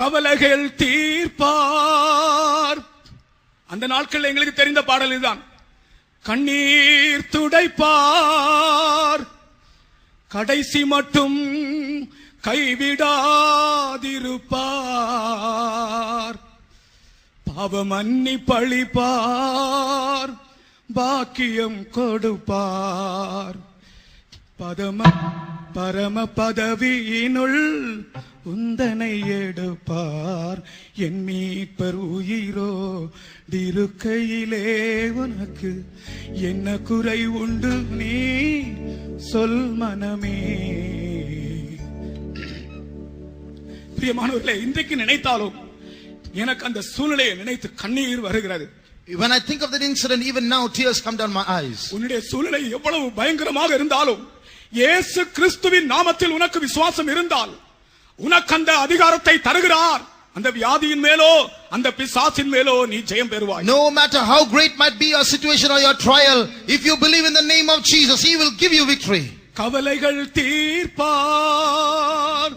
கவலைகள் தீர்ப்பார். அந்த நாட்கள் எங்களுக்கு தெரிந்த பாடல் இதுதான். கண்ணீர் துடைப்பார், கடைசி மட்டும் கைவிடாதிருப்பார். பாவ மன்னிப்பளிப்பார், பாக்கியம் கொடுப்பார். பரம பதவியினுள் உந்தனை எடுப்பார். என் மீட்பர் உயிரோடிருக்கையிலே உனக்கு என்ன குறை உண்டு நீ சொல் மனமே. பிரியமானவர்களே, இன்றைக்கு நினைத்தாலும் எனக்கு அந்த சூழ்நிலையை நினைத்து கண்ணீர் வருகிறது. When I think of that incident, even now tears come down my eyes. உன்னுடைய சூழ்நிலை எவ்வளவு பயங்கரமாக இருந்தாலும் இயேசு கிறிஸ்துவின் நாமத்தில் உனக்கு விசுவாசம் இருந்தால் உனக்கு அந்த அதிகாரத்தை தருகிறார். அந்த வியாதியின் மேலோ அந்த பிசாசின் மேலோ நீ ஜெயம் பெறுவாய். No matter how great might be your situation or your trial, if you believe in the name of Jesus, He will give you victory. கவலைகள் தீர்ப்பார்,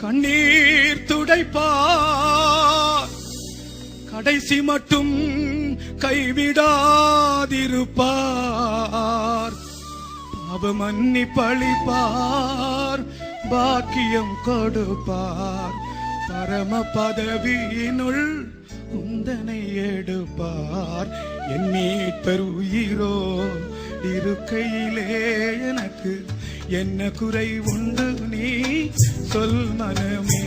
கண்ணீர் துடைப்பார், கடைசி மட்டும் கைவிடாதிருப்பார். பாவ மன்னிப்பளிப்பார், பாக்கியம் கொடுப்பார். பரம பதவியினுள் உந்தனை எடுப்பார். என் மீட்பர் உயிரோடிருக்கையிலே எனக்கு என்ன குறை உண்டு நீ சொல் மனமே.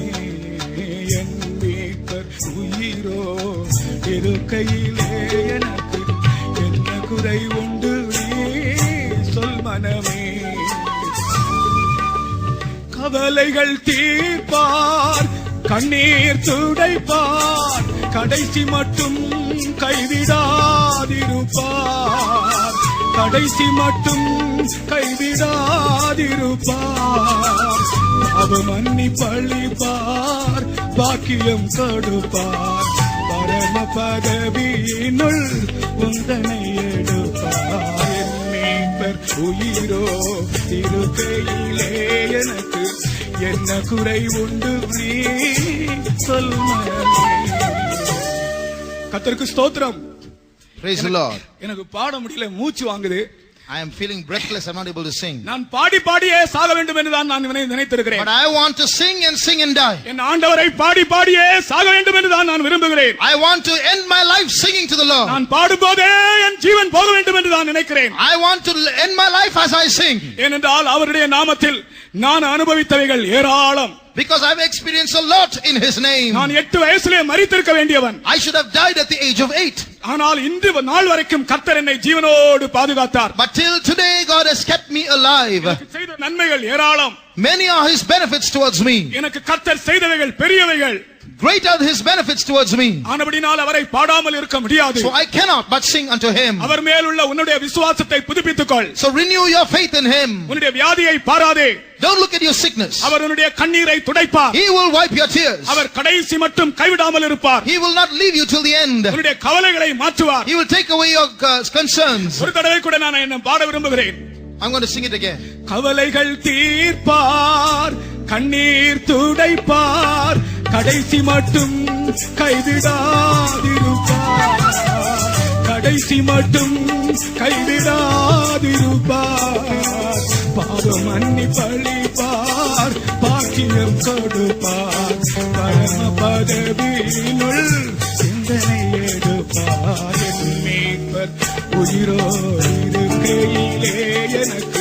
என் மீட்பர் உயிரோடிருக்கையிலே எனக்கு என்ன குறை உண்டு நீ சொல் மனமே. கவலைகள் தீர்ப்பார், கண்ணீர் துடைப்பார், கடைசி மட்டும் கைவிடாதிருப்பார். கடைசி மட்டும் கைவிடாதிருப்பார். அவ மன்னிப்பளிப்பார், பாக்கியம் கொடுப்பார். பரம பதவியினுள் உந்தனை எடுப்பார். உயிரோ இருக்கையிலே எனக்கு என்ன குறை உண்டு நீ சொல் மனமே. கர்த்தருக்கு ஸ்தோத்திரம். Praise the Lord. எனக்கு பாட முடியல, மூச்சு வாங்குது. I am feeling breathless. I'm not able to sing. நான் பாடியே சாக வேண்டும் என்று தான் நான் நினைத்திருக்கிறேன். But I want to sing and die. என் ஆண்டவரை பாடியே சாக வேண்டும் என்று தான் நான் விரும்புகிறேன். I want to end my life singing to the Lord. நான் பாடும்போதே என் ஜீவன் போக வேண்டும் என்று நான் நினைக்கிறேன். I want to end my life as I sing. ஏனென்றால் அவருடைய நாமத்தில் நான் அனுபவித்தவைகள் ஏராளம். Because I've experienced a lot in His name. நான் 8 வயசிலே மரித்திருக்க வேண்டியவன். I should have died at the age of 8. ஆனால் இன்று நாள் வரைக்கும் கர்த்தர் என்னை ஜீவனோடு பாதுகாத்தார். But till today God has kept me alive. எனக்கு செய்த நன்மைகள் ஏராளம். Many are His benefits towards me. எனக்கு கர்த்தர் செய்தவைகள் பெரியவைகள். Great are His benefits towards me. ஆனபடியால் அவரை பாடாமல் இருக்க முடியாது. So I cannot but sing unto Him. அவர் மேல் உள்ள உன்னுடைய விசுவாசத்தை புதுப்பித்துக்கொள். So renew your faith in Him. உன்னுடைய வியாதியை பாராதே. Don't look at your sickness. அவர் உன்னுடைய கண்ணீரை துடைப்பார். He will wipe your tears. அவர் கடைசி மட்டும் கைவிடாமல் இருப்பார். He will not leave you till the end. உன்னுடைய கவலைகளை மாற்றுவார். He will take away your concerns. ஒரு தடவை கூட நான் என்ன பாட விரும்புகிறேன். I'm going to sing it again. கவலைகள் தீர்ப்பார், கண்ணீர் துடைப்பார், கடைசி மட்டும் கைவிடாதிருப்பார். கடைசி மட்டும் கைவிடாதிருப்பார். பாவ மன்னிப்பளிப்பார், பாக்கியம் கொடுப்பார். பரம பதவியினுள் சிந்தனை எடுப்பார். என் மீட்பர் உயிரோடு இருக்கையிலே எனக்கு